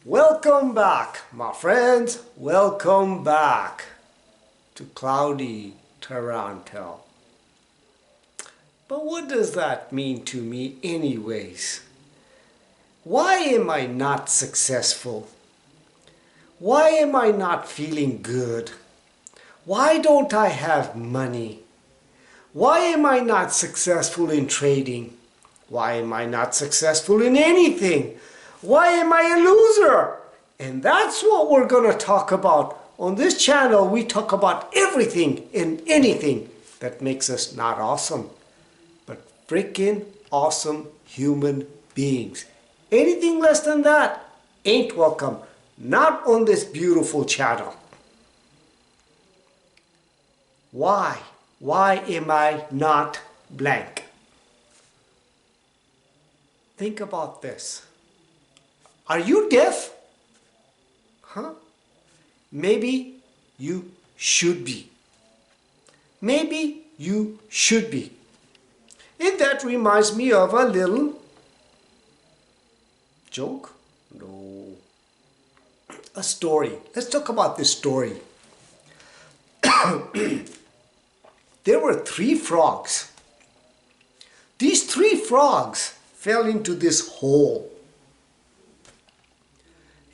Welcome back, my friends. Welcome back to cloudy Toronto. But what does that mean to me anyways? Why am I not successful? Why am I not feeling good? Why don't I have money? Why am I not successful in trading? Why am I not successful in anything? Why am I a loser? And that's what we're going to talk about. On this channel, we talk about everything and anything that makes us not awesome, but freaking awesome human beings. Anything less than that ain't welcome. Not on this beautiful channel. Why? Why am I not blank? Think about this. Are you deaf? Huh? Maybe you should be. Maybe you should be. And that reminds me of a little joke? No. A story. Let's talk about this story. There were 3 frogs. These 3 frogs fell into this hole.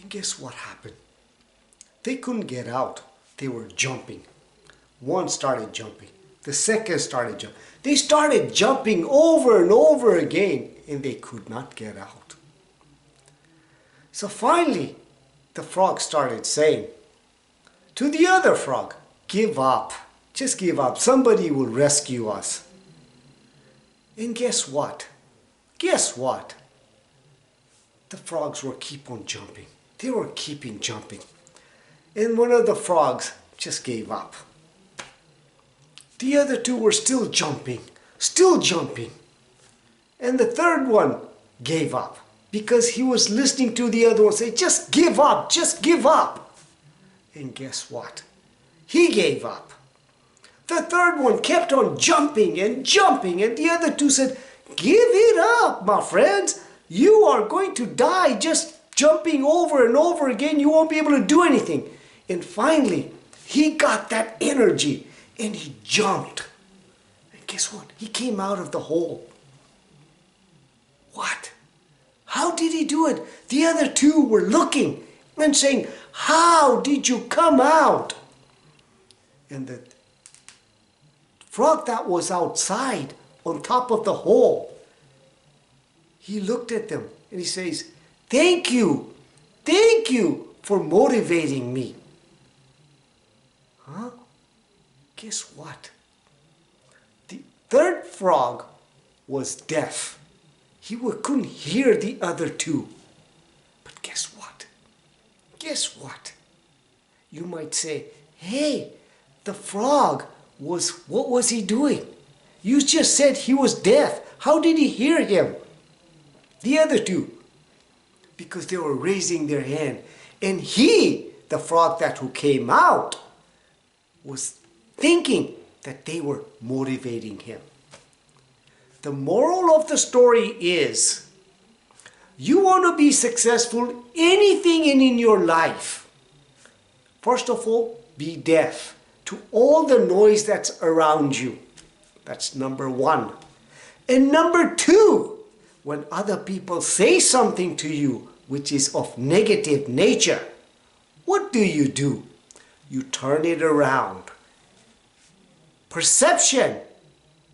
And guess what happened? They couldn't get out. They were jumping. One started jumping. The second started jumping. They started jumping over and over again, and they could not get out. So finally, the frog started saying to the other frog, "Give up. Just give up. Somebody will rescue us." And guess what? Guess what? The frogs were keep on jumping. They were keeping jumping. And one of the frogs just gave up. The other 2 were still jumping. And the third one gave up because he was listening to the other one say, "Just give up, just give up." And guess what? He gave up. The third one kept on jumping and jumping, and the other 2 said, "Give it up, my friends. You are going to die just jumping over and over again. You won't be able to do anything." And finally, he got that energy and he jumped. And guess what? He came out of the hole. What? How did he do it? The other 2 were looking and saying, "How did you come out?" And the frog that was outside on top of the hole, he looked at them and he says, Thank you for motivating me." Huh? Guess what? The third frog was deaf. He couldn't hear the other 2. But guess what? Guess what? You might say, "Hey, the frog what was he doing? You just said he was deaf. How did he hear him?" The other 2, because they were raising their hand. And he, the frog who came out, was thinking that they were motivating him. The moral of the story is, you want to be successful anything in your life. First of all, be deaf to all the noise that's around you. That's number 1. And number 2, when other people say something to you which is of negative nature, what do? You turn it around. Perception,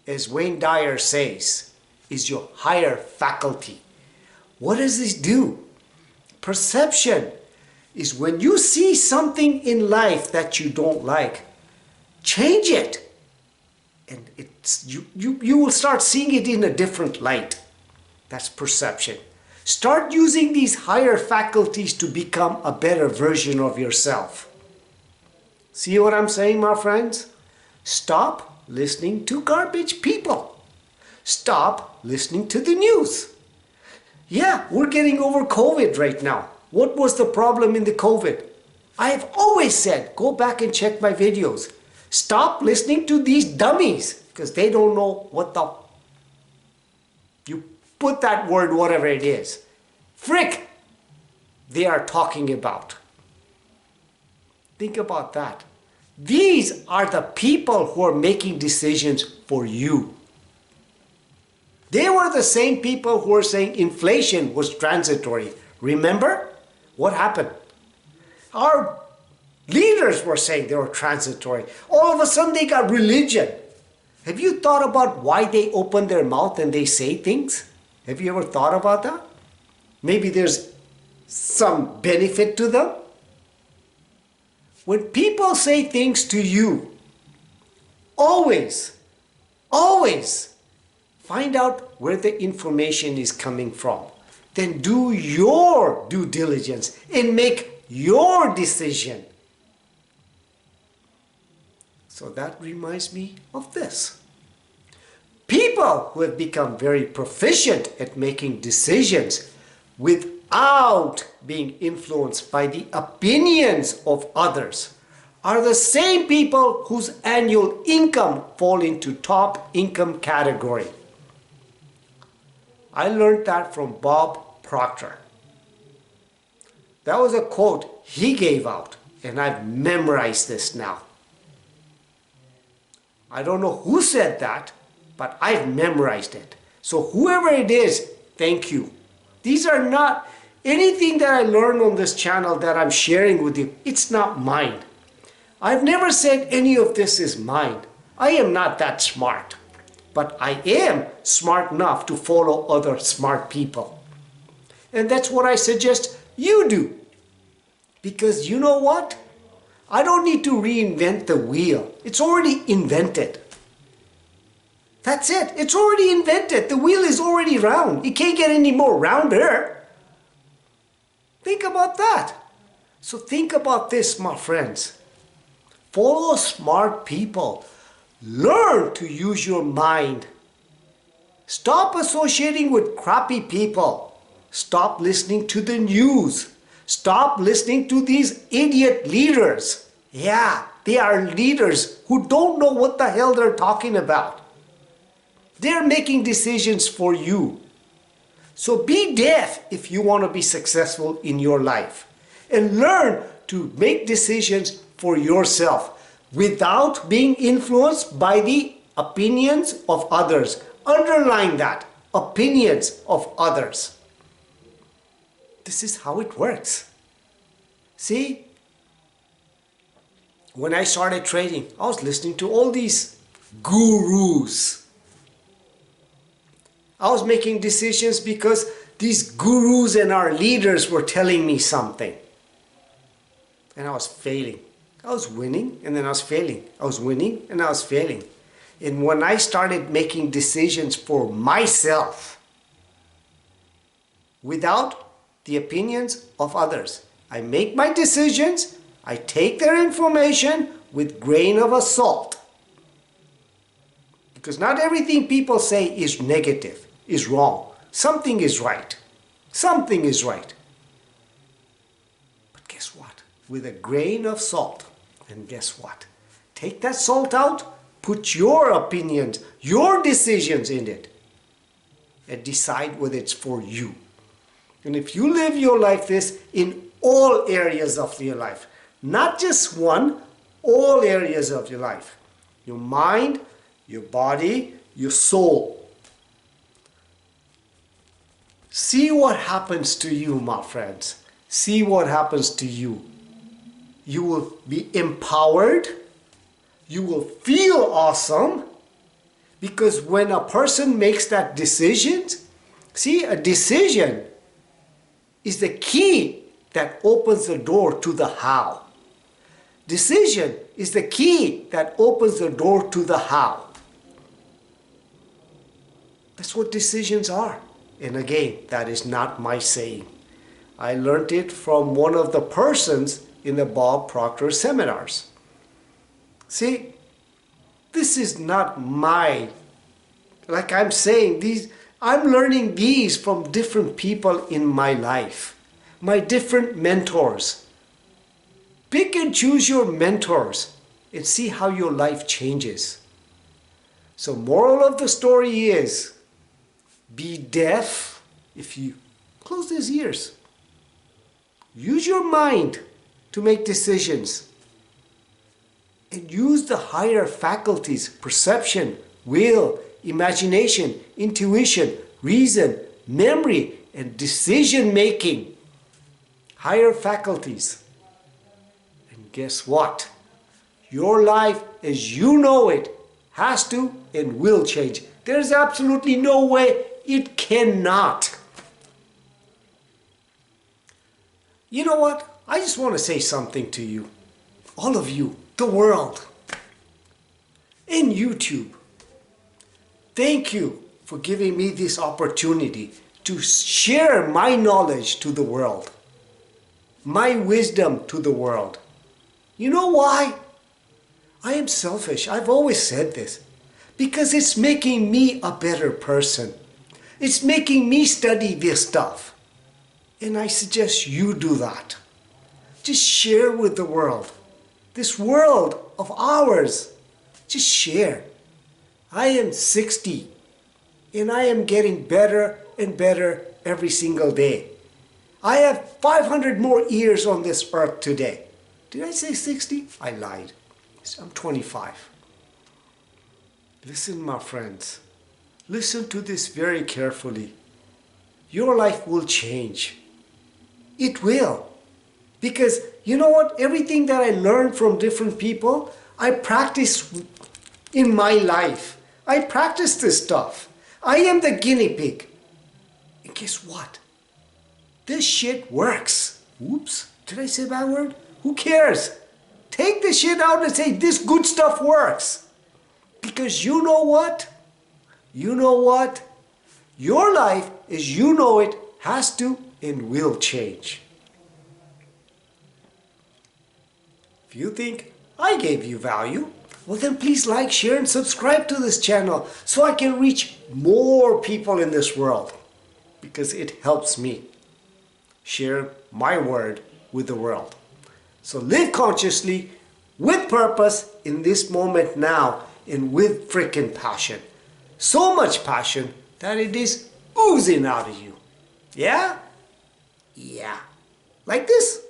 as Wayne Dyer says, is your higher faculty. What does this do? Perception is when you see something in life that you don't like, change it. And you will start seeing it in a different light. That's perception. Start using these higher faculties to become a better version of yourself. See what I'm saying, my friends? Stop listening to garbage people. Stop listening to the news. Yeah, we're getting over COVID right now. What was the problem in the COVID? I've always said, go back and check my videos. Stop listening to these dummies because they don't know what the... You put that word, whatever it is. Frick! they are talking about. Think about that. These are the people who are making decisions for you. They were the same people who were saying inflation was transitory. Remember? What happened? Our leaders were saying they were transitory. All of a sudden they got religion. Have you thought about why they open their mouth and they say things? Have you ever thought about that? Maybe there's some benefit to them. When people say things to you, always find out where the information is coming from. Then do your due diligence and make your decision. So that reminds me of this. People who have become very proficient at making decisions without being influenced by the opinions of others are the same people whose annual income fall into top income category. I learned that from Bob Proctor. That was a quote he gave out, and I've memorized this now. I don't know who said that, but I've memorized it. So whoever it is, thank you. These are not anything that I learned on this channel that I'm sharing with you. It's not mine. I've never said any of this is mine. I am not that smart. But I am smart enough to follow other smart people. And that's what I suggest you do. Because you know what? I don't need to reinvent the wheel. It's already invented. That's it. It's already invented. The wheel is already round. It can't get any more rounder. Think about that. So think about this, my friends. Follow smart people. Learn to use your mind. Stop associating with crappy people. Stop listening to the news. Stop listening to these idiot leaders. Yeah, they are leaders who don't know what the hell they're talking about. They're making decisions for you. So be deaf if you want to be successful in your life. And learn to make decisions for yourself without being influenced by the opinions of others. Underline that, opinions of others. This is how it works. See, when I started trading, I was listening to all these gurus. I was making decisions because these gurus and our leaders were telling me something. And I was failing. I was winning and then I was failing. I was winning and I was failing. And when I started making decisions for myself without the opinions of others, I make my decisions, I take their information with grain of salt. Because not everything people say is negative, is wrong. Something is right. Something is right. But guess what? With a grain of salt. And guess what? Take that salt out, put your opinions, your decisions in it, and decide whether it's for you. And if you live your life this in all areas of your life, not just one, all areas of your life, your mind, your body, your soul, see what happens to you, my friends. See what happens to you. You will be empowered. You will feel awesome. Because when a person makes that decision, see, a decision is the key that opens the door to the how. Decision is the key that opens the door to the how. That's what decisions are. And again, that is not my saying. I learned it from one of the persons in the Bob Proctor seminars. See, this is not my, like I'm saying, I'm learning these from different people in my life, my different mentors. Pick and choose your mentors and see how your life changes. So moral of the story is, be deaf if you close these ears. Use your mind to make decisions. And use the higher faculties, perception, will, imagination, intuition, reason, memory, and decision making. Higher faculties. And guess what? Your life as you know it has to and will change. There's absolutely no way it cannot. You know what? I just want to say something to you. All of you, the world, in YouTube. Thank you for giving me this opportunity to share my knowledge to the world. My wisdom to the world. You know why? I am selfish. I've always said this. Because it's making me a better person. It's making me study this stuff. And I suggest you do that. Just share with the world. This world of ours. Just share. I am 60. And I am getting better and better every single day. I have 500 more years on this earth today. Did I say 60? I lied. I'm 25. Listen, my friends. Listen to this very carefully. Your life will change. It will. Because you know what? Everything that I learned from different people, I practice in my life. I practice this stuff. I am the guinea pig. And guess what? This shit works. Oops, did I say a bad word? Who cares? Take the shit out and say this good stuff works. Because you know what? You know what? Your life as you know it has to and will change. If you think I gave you value, well then please like, share and subscribe to this channel so I can reach more people in this world. Because it helps me share my word with the world. So live consciously, with purpose in this moment now, and with freaking passion. So much passion that it is oozing out of you. Yeah? Yeah. Like this.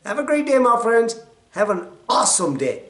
Have a great day, my friends. Have an awesome day.